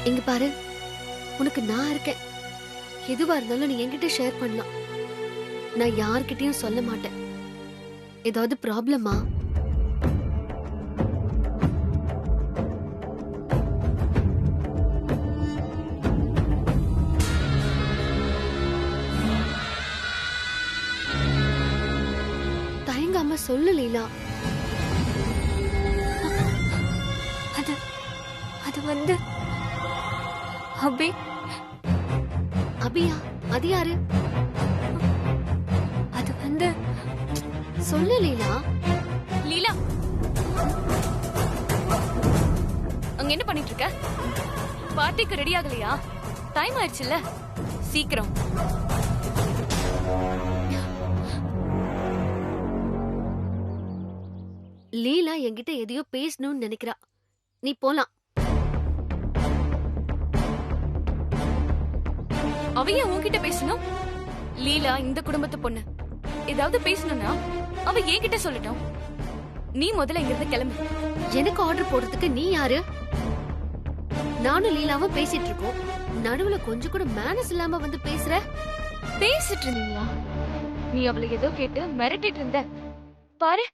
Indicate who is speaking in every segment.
Speaker 1: இங்க பாரு, உனக்கு நான் இருக்கேன். எதுவா இருந்தாலும் நீ என்கிட்ட ஷேர் பண்ணலாம். நான் யார்கிட்டயும் சொல்ல மாட்டேன். ஏதாவது ப்ராப்ளமா? தயங்காம சொல்லு லீலா.
Speaker 2: அது அது வந்து அபி.
Speaker 1: அபியா? அது யாரு?
Speaker 2: அது வந்து
Speaker 1: சொல்லு லீலா.
Speaker 2: லீலா, அங்க என்ன பண்ணிட்டு இருக்க? பார்ட்டிக்கு ரெடி ஆகலையா? டைம் ஆயிடுச்சுல்ல, சீக்கிரம்.
Speaker 1: லீலா என்கிட்ட எதையோ பேசணும்னு நினைக்கிறா. நீ போலாம்.
Speaker 2: அவைய உன்கிட்ட பேசணும்? லீலா இந்த குடும்பத்து பொண்ணு. ஏதாவது பேசணும்னா அவ என்கிட்ட சொல்லட்டும். நீ முதல்ல இங்க இருந்து கிளம்பு.
Speaker 1: எனக்கு ஆர்டர் போடுறதுக்கு நீ யாரு? நானும் லீலாவும் பேசிட்டு இருக்கோம். நடுவுல கொஞ்சம் கூட மேனஸ் இல்லாம வந்து பேசுற.
Speaker 2: பேசிட்டு இருந்தீங்களா? நீ அவளை ஏதோ கேட்டு மிரட்டிட்டு இருந்த. பாரு,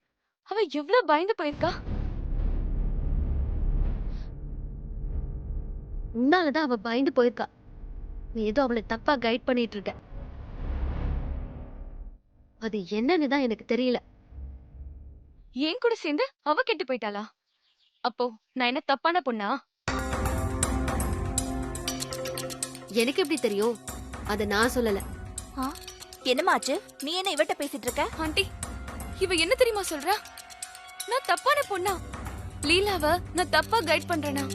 Speaker 2: அவ எவ்வளவு பயந்து போயிருக்கா.
Speaker 1: உன்னாலதான் அவ பயந்து போயிருக்கா. நீ ஏதோ அவளை தப்பா கைட் பண்ணிட்டு இருக்க. அது என்னன்னு தான் எனக்கு தெரியல.
Speaker 2: ஏன் கூட சேர்ந்து அவ கெட்டு போயிட்டாளா? அப்போ நான் என்ன தப்பான பொண்ணா?
Speaker 1: எனக்கு எப்படி தெரியும்? அத நான் சொல்லல.
Speaker 3: என்னமாச்சு? நீ என்ன இவட்ட பேசிட்டு இருக்க?
Speaker 2: ஆண்டி, இவ என்ன தெரியுமா சொல்றா? நான் தப்பான பொண்ணா? லீலாவ நான் தப்பா கைட் பண்றேனா?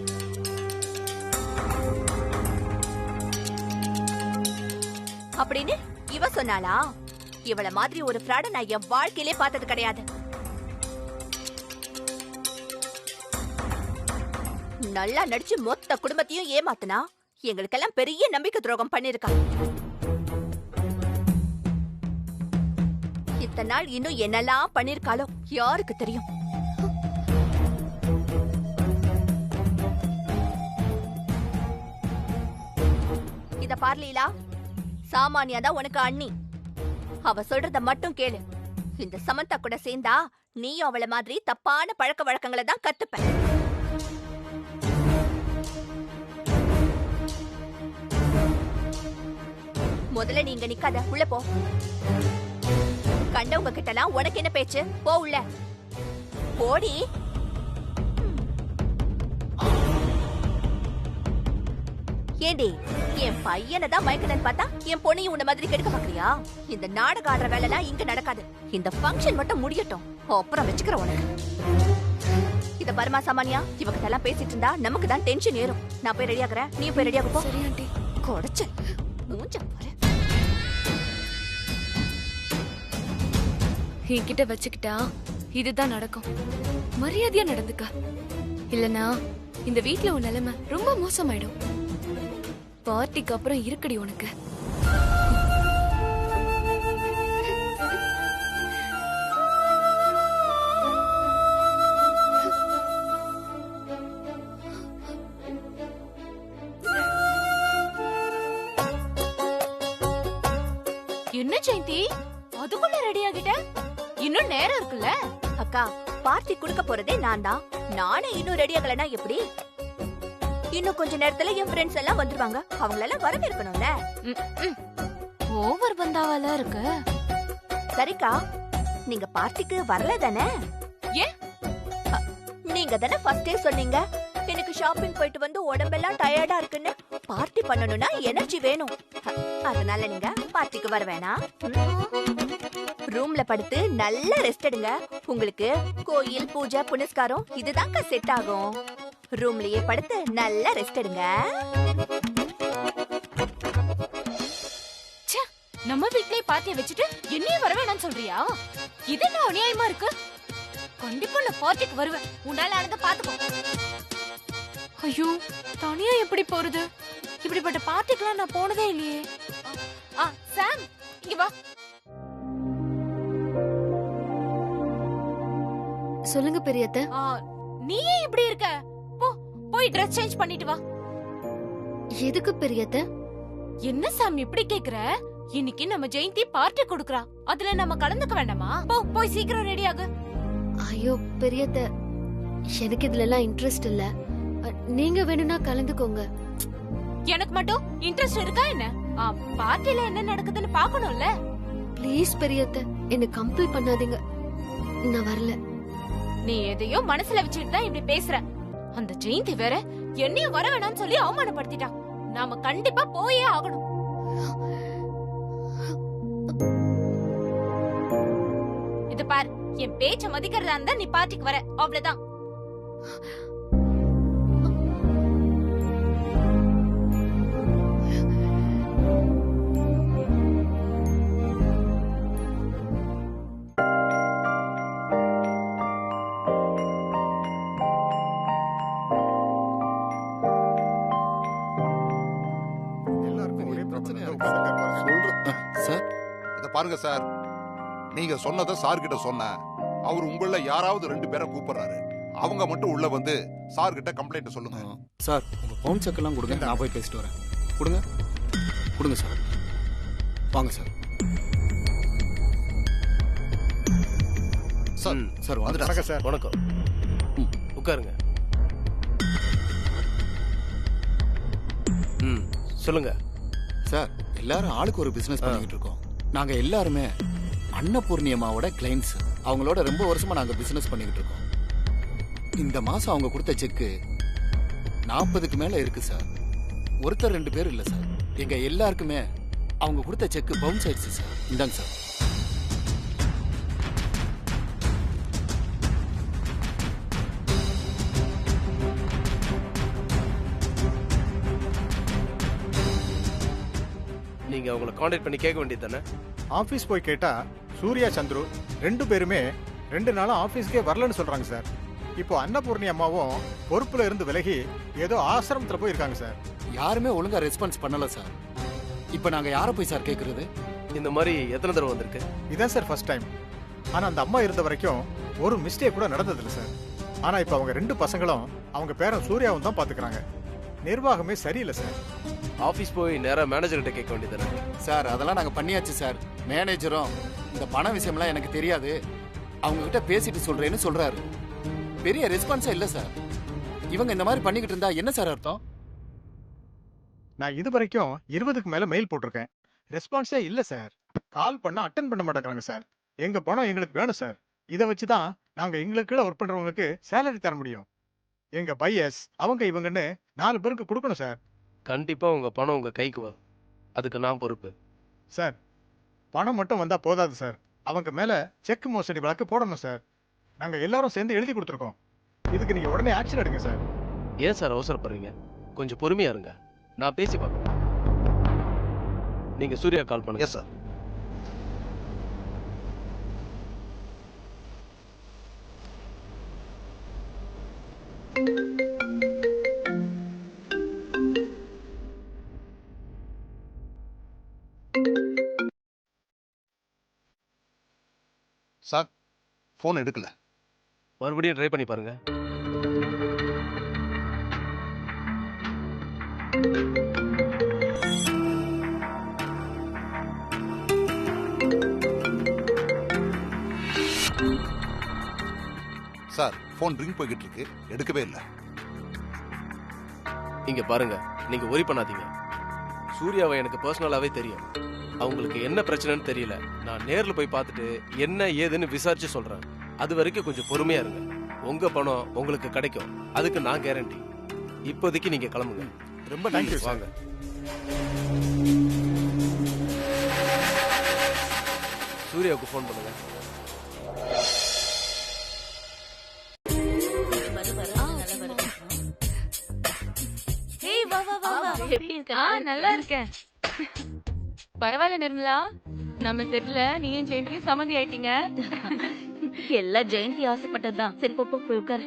Speaker 3: அப்படின்னு இவ சொன்னாளா? இவள மாதிரி ஒரு ஃப்ராட நான் என் வாழ்க்கையிலே பார்த்தது கிடையாது. நல்லா நடிச்சு மொத்த குடும்பத்தையும் ஏமாத்துனா எங்களுக்கெல்லாம் பெரிய நம்பிக்கை துரோகம் பண்ணிருக்கா. இத்தனை நாள் இன்னும் என்னெல்லாம் பண்ணிருக்காளோ யாருக்கு தெரியும்? இத பார்லீலா, சாமானியா தான் உனக்கு அண்ணி. அவ சொல்றத மட்டும் கேளு. இந்த சமந்தா கூட சேர்ந்தா நீயும் அவள மாதிரி தப்பான பழக்க வழக்கங்களை தான் கத்துப்ப. முதல்ல நீங்க நிக்காத, உள்ள போ. கண்டவங்க கிட்டலாம் உனக்கு என்ன பேச்சு? போ உள்ள போடி. ஏண்டி, என் பையனை தான் மயக்கணும்னு பார்த்தா என் பொண்ணையும் உன்ன மாதிரி கெடுக்க பாக்குறியா? இந்த நாடக ஆடுற வேலைலாம் இங்க நடக்காது. இந்த ஃபங்க்ஷன் மட்டும் முடியட்டும், அப்புறம் வச்சுக்கிற உனக்கு. இத பரமா சாமானியா, இவகிட்ட எல்லாம் பேசிட்டு இருந்தா நமக்கு தான் டென்ஷன் ஏறும். நான் போய் ரெடி ஆகுறேன், நீ போய் ரெடி ஆக போ.
Speaker 2: சரி ஆண்டி.
Speaker 3: கொடைச்ச மூஞ்ச பாரு.
Speaker 2: என்கிட்ட வச்சுக்கிட்டா இதுதான் நடக்கும். மரியாதையா நடந்துக்க. இல்லனா இந்த வீட்ல உன் நிலைமை ரொம்ப மோசமாயிடும். பார்ட்டிக்கு அப்புறம் இருக்குடி உனக்கு. என்ன ஜெயந்தி, அதுக்குள்ள ரெடி ஆகிட்ட? இன்னும் நேரம் இருக்குல்ல?
Speaker 3: அக்கா, பார்ட்டி குடுக்க போறதே நான் தான். நானே இன்னும் ரெடி ஆகலனா எப்படி? இன்னும் கொஞ்ச நேரத்துல என் ஃப்ரெண்ட்ஸ் எல்லாம் வந்துருவாங்க. அவங்களெல்லாம் வரவேற்கணும்ல.
Speaker 2: ஓவர் பந்தாவால இருக்கு.
Speaker 3: சரிக்கா, நீங்க பார்ட்டிக்கு வரல தானே?
Speaker 2: ஏன்?
Speaker 3: நீங்க தானே ஃபர்ஸ்டே சொன்னீங்க எனக்கு ஷாப்பிங் போயிட்டு வந்து உடம்பெல்லாம் டயர்டா இருக்குன்னு. பார்ட்டி பண்ணணும்னா எனர்ஜி வேணும். அதனால நீங்க பார்ட்டிக்கு வர வேணாம். ரூம்ல படுத்து நல்லா ரெஸ்ட் எடுங்க. உங்களுக்கு கோயில் பூஜை புனஸ்காரம் இதுதான்க்கா செட் ஆகும். ரூம்லயே படுத்து நல்லா ரெஸ்ட் எடுங்க.
Speaker 2: நம்ம வீட்லயே பார்ட்டியை வச்சுட்டு என்னையும் வர வேணாம்னு சொல்றியா? இது என்ன அநியாயமா இருக்கு? கண்டிப்பா நான் பார்ட்டிக்கு வருவேன். உன்னால ஆனத பாத்துக்கோ. ஐயோ, தனியா எப்படி போறது? இப்படிப்பட்ட பார்ட்டிக்கெல்லாம் நான் போனதே இல்லையே. சாம், இங்க வா.
Speaker 1: சொல்லுங்க பெரியத்த.
Speaker 2: நீ ஏன் இப்படி இருக்க? போ, போய் ட்ரெஸ் சேஞ்ச் பண்ணிட்டு வா.
Speaker 1: எதுக்கு பெரியத்த?
Speaker 2: என்ன சாமி இப்படி கேக்குற? இன்னைக்கு நம்ம ஜெயந்தி பார்ட்டி கொடுக்கறா. அதுல நம்ம கலந்துக்க வேண்டாமா? போய் சீக்கிரம் ரெடி ஆகு.
Speaker 1: ஐயோ பெரியத்த, எனக்கு இதுல எல்லாம் இன்ட்ரெஸ்ட் இல்ல. நீங்க வேணும்னா கலந்துக்கோங்க.
Speaker 2: எனக்கு மட்டும் இன்ட்ரெஸ்ட் இருக்கா என்ன? பார்ட்டில என்ன நடக்குதுன்னு பாக்கணும்ல.
Speaker 1: ப்ளீஸ் பெரியத்த, என்ன கம்பல் பண்ணாதீங்க. நான் வரல.
Speaker 2: நீ எதையோ மனசுல வச்சுட்டு தான் இப்படி பேசுற. அந்த ஜெயந்தி வேற என்னையும் வர வேணாம்னு சொல்லி அவமானப்படுத்திட்டான். நாம கண்டிப்பா போயே ஆகணும். இது பார், என் பேச்ச மதிக்கிறதா இருந்தா நீ பார்ட்டிக்கு வர, அவ்வளவுதான்.
Speaker 4: பாருங்க சார், நீங்க சொன்னதை சார் கிட்ட சொன்ன. அவர் உங்கள யாராவது 2 பேரை கூப்பிடுறாரு. அவங்க மட்டும் உள்ள வந்து சார் கிட்ட கம்ப்ளைண்ட் சொல்லுங்க.
Speaker 5: சார் உங்க பவுன் செக் எல்லாம் கொடுங்க, நான் போய் பேசிட்டு வரேன். கொடுங்க கொடுங்க சார். வாங்க சார். சார் சார் வந்துட்டாங்க சார்.
Speaker 6: வணக்கம். உட்காருங்க. சொல்லுங்க
Speaker 5: சார். எல்லாரும் ஆளுக்கு ஒரு பிசினஸ் பண்ணிக்கிட்டு இருக்கோம். நாங்க எல்லாருமே அன்னபூர்ணி அம்மாவோட கிளைண்ட்ஸ். அவங்களோட ரொம்ப வருஷமா நாங்க பிசினஸ் பண்ணிக்கிட்டு இருக்கோம். இந்த மாசம் அவங்க கொடுத்த செக்கு 40க்கு மேல இருக்கு சார். ஒருத்தர் 2 பேர் இல்ல சார், எங்க எல்லாருக்குமே அவங்க கொடுத்த செக்கு பவுன்ஸ் ஆயிடுச்சு சார். இந்தாங்க சார்.
Speaker 6: நீங்க அவங்கள கான்டாக்ட் பண்ணி கேட்க வேண்டியது தானே?
Speaker 7: ஆபீஸ் போய் கேட்டா சூர்யா சந்துரு 2 பேருமே 2 நாளா ஆபீஸ்க்கே வரலன்னு சொல்றாங்க சார். இப்போ அன்னபூர்ணி அம்மாவும் பொறுப்புல இருந்து விலகி ஏதோ ஆசிரமத்துல போய் இருக்காங்க சார்.
Speaker 5: யாருமே ஒழுங்கா ரெஸ்பான்ஸ் பண்ணல சார். இப்போ நாங்க யாரை போய் சார் கேக்குறது?
Speaker 6: இந்த மாதிரி எத்தனை தடவை வந்திருக்கு?
Speaker 7: இதான் சார் ஃபர்ஸ்ட் டைம். ஆனா அந்த அம்மா இருந்த வரைக்கும் ஒரு மிஸ்டேக் கூட நடந்ததில்ல சார். ஆனா இப்போ அவங்க 2 பசங்களும் அவங்க பேரன் சூர்யாவும் தான் பாத்துக்கிறாங்க. நிர்வாகமே சரியில்லை சார்.
Speaker 6: ஆபீஸ் போய் நேரா மேனேஜர் கிட்ட கேட்க வேண்டியது தானே?
Speaker 5: சார் அதெல்லாம் நாங்க பண்ணியாச்சு சார். மேனேஜரும் இந்த பண விஷயம்லாம் எனக்கு தெரியாது, அவங்க கிட்ட பேசிட்டு சொல்றேன்னு சொல்றாரு. பெரிய ரெஸ்பான்ஸே இல்ல சார். இவங்க இந்த மாதிரி பண்ணிக்கிட்டு இருந்தா என்ன சார் அர்த்தம்?
Speaker 7: நான் இது வரைக்கும் 20க்கு மேல மெயில் போட்டிருக்கேன். ரெஸ்பான்ஸே இல்ல சார். கால் பண்ணா அட்டென்ட் பண்ண மாட்டேங்கிறாங்க சார். எங்க பணம் எங்களுக்கு வேணும் சார். இதை வச்சுதான் நாங்க எங்களுக்கு கீழே ஒர்க் பண்றவங்களுக்கு சேலரி தர முடியும். எங்க பையர்ஸ் அவங்க இவங்கன்னு 4 பேருக்கு கொடுக்கணும் சார்.
Speaker 6: கண்டிப்பா உங்க பணம் உங்க கைக்கு வரும். அதுக்கு நான் பொறுப்பு.
Speaker 7: சார் பணம் மட்டும் வந்தா போதாது சார். அவங்க மேல செக் மோசடி வழக்கு போடணும் சார். நாங்க எல்லாரும் சேர்ந்து எழுதி கொடுத்துருக்கோம். இதுக்கு நீங்க உடனே ஆக்ஷன் எடுங்க சார்.
Speaker 6: ஏன் சார் அவசரப்படுறீங்க? கொஞ்சம் பொறுமையா இருங்க, நான் பேசி பார்க்கறேன். நீங்க சூர்யா கால் பண்ணுங்க.
Speaker 4: Yes sir. சார் போன் எடுக்கல.
Speaker 6: மறுபடியும் ட்ரை பண்ணி பாருங்க.
Speaker 4: சார் போன் ரிங் போய்கிட்டு இருக்கு, எடுக்கவே இல்லை.
Speaker 6: இங்க பாருங்க, நீங்க worry பண்ணாதீங்க. சூர்யாவை எனக்கு பர்சனலாவே தெரியும். அவங்களுக்கு என்ன பிரச்சனைன்னு தெரியல. நான் நேர்ல போய் பார்த்துட்டு என்ன ஏதுன்னு விசாரிச்சு சொல்றேன். அது வரைக்கும் கொஞ்சம் பொறுமையா இருங்க. உங்க பணம் உங்களுக்கு கிடைக்கும், அதுக்கு நான் கேரண்டி. இப்போதைக்கு நீங்க கிளம்புங்க.
Speaker 7: ரொம்ப தேங்க்யூ சார்.
Speaker 6: வாங்க. சூர்யாவுக்கு ஃபோன் பண்ணுங்க.
Speaker 2: ஏய் வா வா வா வா. எப்படி இருக்க? நல்லா இருக்கேன். பரவாயில்ல நிர்மலா, நம்ம தெரியல நீயும் ஜெயந்தியும் சம்மந்தி ஆயிட்டீங்க.
Speaker 3: எல்லாம் ஜெயந்தி ஆசைப்பட்டதுதான். சரி போ போய் உட்காரு.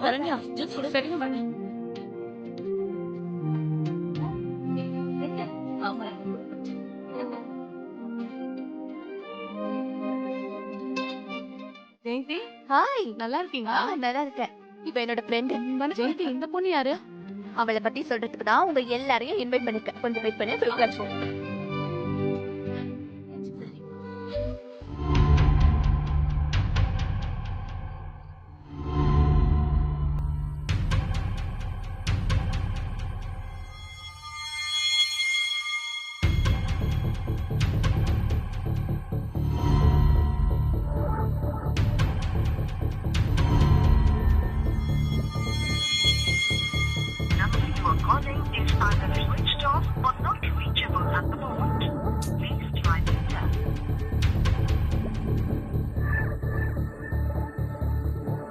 Speaker 3: சரண்யா
Speaker 2: சரிங்க மேடம். ஜெயந்தி
Speaker 3: ஹாய்,
Speaker 2: நல்லா இருக்கீங்களா?
Speaker 3: நல்லா இருக்கேன். இப்ப என்னோட ஃப்ரெண்ட்
Speaker 2: ஜெயந்தி, இந்த பொண்ணு யாரு?
Speaker 3: அவளை பத்தி சொல்றதுக்கு தான் உங்க எல்லாரையும் இன்வைட் பண்ணிருக்கேன். கொஞ்சம் வெயிட் பண்ணி போய் உட்காருவோம்.
Speaker 8: Calling is either switched off or not reachable at the moment. Please try later.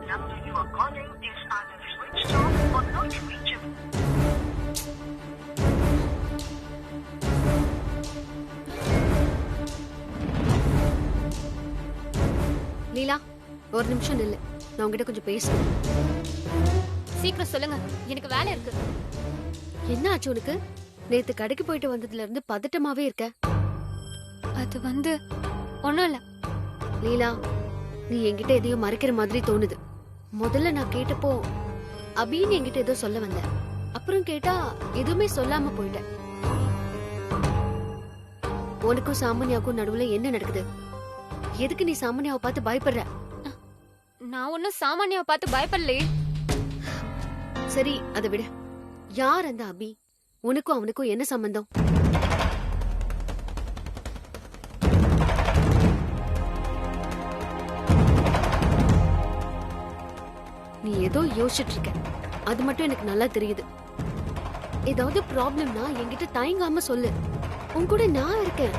Speaker 8: Number you are calling is either switched off or not reachable.
Speaker 1: லீலா, ஒரு நிமிஷம் நில்லு. நான் உங்ககிட்ட கொஞ்சம் பேசணும்.
Speaker 2: சீக்கிரம் சொல்லுங்க, எனக்கு வேலை இருக்கு.
Speaker 1: என்ன ஆச்சு உனக்கு? நேத்து கடைக்கு போயிட்டு வந்ததுல இருந்து பதட்டமாவே இருக்க.
Speaker 2: அது ஒண்ணும் இல்ல.
Speaker 1: லீலா, நீ என்கிட்ட எதையும் மறைக்கிற மாதிரி தோணுது. முதல்ல நான் கேட்டப்போ அபின்னு என்கிட்ட ஏதோ சொல்ல வந்த. அப்புறம் கேட்டா எதுவுமே சொல்லாம போயிட்ட. உனக்கும் சாமானியாவுக்கும் நடுவுல என்ன நடக்குது? எதுக்கு நீ சாமானியாவை பார்த்து பயப்படுற?
Speaker 2: நான் ஒன்னும் சாமானியாவை பார்த்து பயப்படலையே.
Speaker 1: சரி, அதை விட. யார் அந்த அபி? உனக்கும் அவனுக்கும் என்ன சம்பந்தம்? நீ ஏதோ யோசிச்சுட்டு இருக்க, அது மட்டும் எனக்கு நல்லா தெரியுது. ஏதாவது ப்ராப்ளம்னா என்கிட்ட தயங்காம சொல்லு. உன் கூட நான் இருக்கேன்.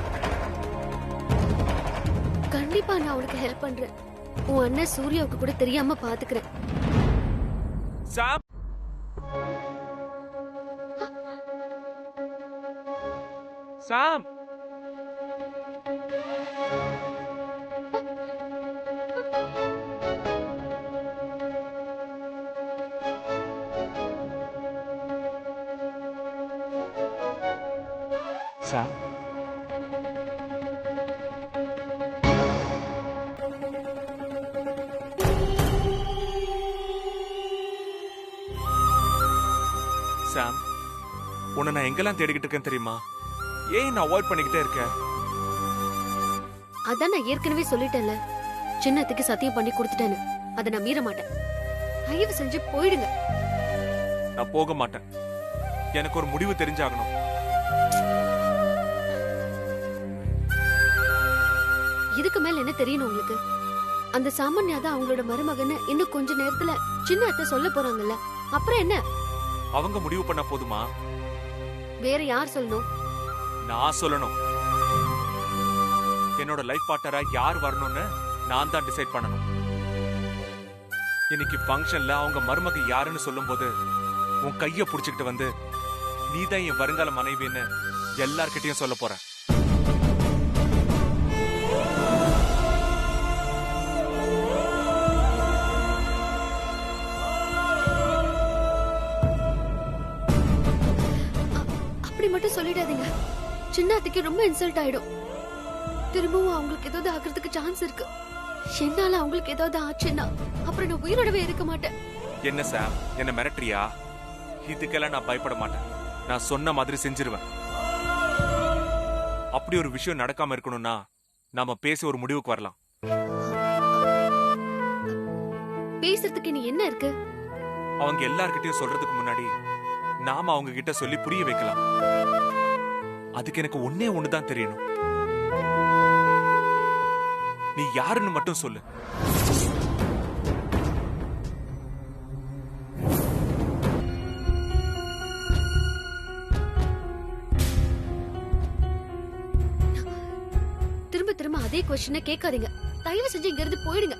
Speaker 1: கண்டிப்பா நான் உனக்கு ஹெல்ப் பண்றேன். உன் அண்ணன் சூர்யாவுக்கு கூட தெரியாம பாத்துக்கிறேன்.
Speaker 9: சாம், சாம், சாம், சாம், உன்னை நான் எங்கெல்லாம் தேடிக்கிட்டு இருக்கேன் தெரியுமா? ஏன் நான் அவாய்ட் பண்ணிக்கிட்டே இருக்கேன்?
Speaker 1: அதான் நான் ஏற்கனவே சொல்லிட்டேன்ல, சின்னத்துக்கு சத்தியம் பண்ணி கொடுத்துட்டேன்னு. அதை நான் மீற மாட்டேன். தயவு செஞ்சு போயிடுங்க.
Speaker 9: நான் போக மாட்டேன். எனக்கு ஒரு முடிவு தெரிஞ்சாகணும்.
Speaker 1: இதுக்கு மேல என்ன தெரியணும் உங்களுக்கு? அந்த சாமானியா தான் அவங்களோட மருமகன்னு இன்னும் கொஞ்ச நேரத்துல சின்ன அத்தை சொல்ல போறாங்கல்ல, அப்புறம் என்ன?
Speaker 9: அவங்க முடிவு பண்ண போதுமா?
Speaker 1: வேற யார் சொல்லணும்?
Speaker 9: நான் சொல்லணும். என்னோட லைஃப் பார்ட்னரா யார் வரணும்னு நான் தான் டிசைட் பண்ணணும். இன்னைக்கு ஃபங்க்ஷன்ல அவங்க மருமக யாருன்னு சொல்லும்போது உன் கைய புடிச்சுக்கிட்டு வந்து நீதான் என் வருங்கால மனைவின்னு எல்லார்கிட்டயும் சொல்ல போறேன்.
Speaker 1: அப்படி மட்டும் சொல்லிடாதீங்க. சின்னாத்துக்கு ரொம்ப இன்சல்ட் ஆயிடும். திரும்பவும் அவங்களுக்கு ஏதாவது ஆகிறதுக்கு சான்ஸ் இருக்கு. என்னால அவங்களுக்கு ஏதாவது ஆச்சுன்னா அப்புறம் நான் உயிரோடவே இருக்க மாட்டேன்.
Speaker 9: என்ன சாம், என்ன மிரட்டுறியா? இதுக்கெல்லாம் நான் பயப்பட மாட்டேன். நான் சொன்ன மாதிரி செஞ்சிருவேன். அப்படி ஒரு விஷயம் நடக்காம இருக்கணும்னா நாம பேசி ஒரு முடிவுக்கு வரலாம்.
Speaker 1: பேசுறதுக்கு நீ என்ன இருக்கு?
Speaker 9: அவங்க எல்லார்கிட்டயும் சொல்றதுக்கு முன்னாடி நாம அவங்க கிட்ட சொல்லி புரிய வைக்கலாம். அதுக்கு எனக்கு ஒன்னே ஒண்ணுதான் தெரியணும். நீ யாருன்னு மட்டும் சொல்லு.
Speaker 1: திரும்ப திரும்ப அதே क्वेश्चन கேட்காதீங்க. தயவு செஞ்சு இங்க இருந்து போயிடுங்க.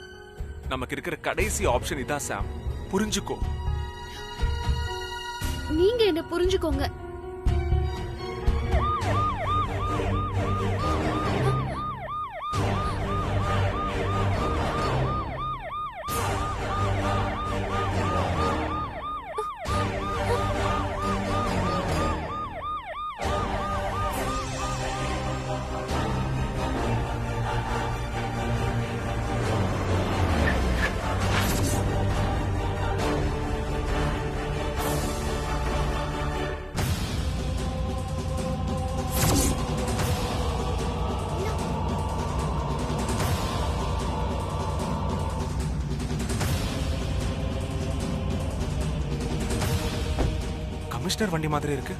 Speaker 9: நமக்கு இருக்கிற கடைசி ஆப்ஷன் இதான் சாம். புரிஞ்சுக்கோ.
Speaker 1: நீங்க என்ன புரிஞ்சுக்கோங்க.
Speaker 9: கமிஷனர் வண்டி மாதிரி இருக்கு.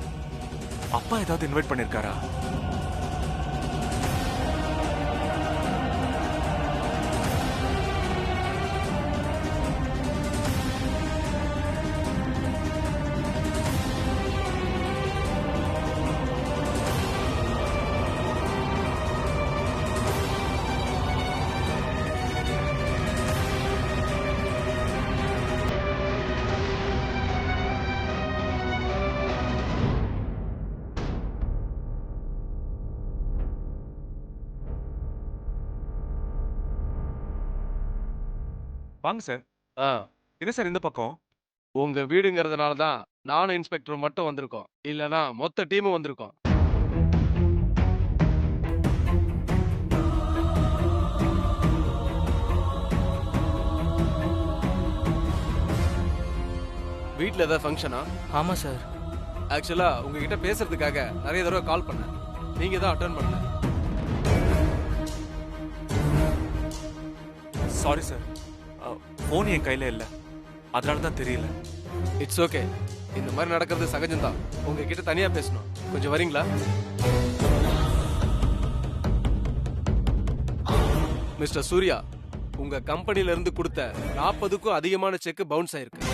Speaker 9: அப்பா ஏதாவது இன்வைட் பண்ணிருக்காரா? வாங்க சார். என்ன சார் இந்த பக்கம்?
Speaker 6: உங்க வீடுங்கிறதுனால தான் நானும் இன்ஸ்பெக்டர் மட்டும் வந்திருக்கோம். இல்லனா மொத்த டீமும் வந்திருக்கோம். வீட்ல ஏதாவது ஃபங்க்ஷனா?
Speaker 10: ஆமா சார்.
Speaker 6: ஆக்சுவலா உங்ககிட்ட பேசுறதுக்காக நிறைய தடவை கால் பண்ணேன். நீங்க தான் அட்டெண்ட் பண்ணல.
Speaker 9: சாரி சார், போன் என் கையில இல்ல, அதனால தான் தெரியல.
Speaker 6: It's okay. இந்த மாதிரி நடக்கிறது சகஜம்தான். உங்ககிட்ட தனியா பேசணும். கொஞ்சம் வரீங்களா? மிஸ்டர் சூர்யா, உங்க கம்பெனில இருந்து கொடுத்த 40க்கும் அதிகமான செக் பவுன்ஸ் ஆயிருக்கு.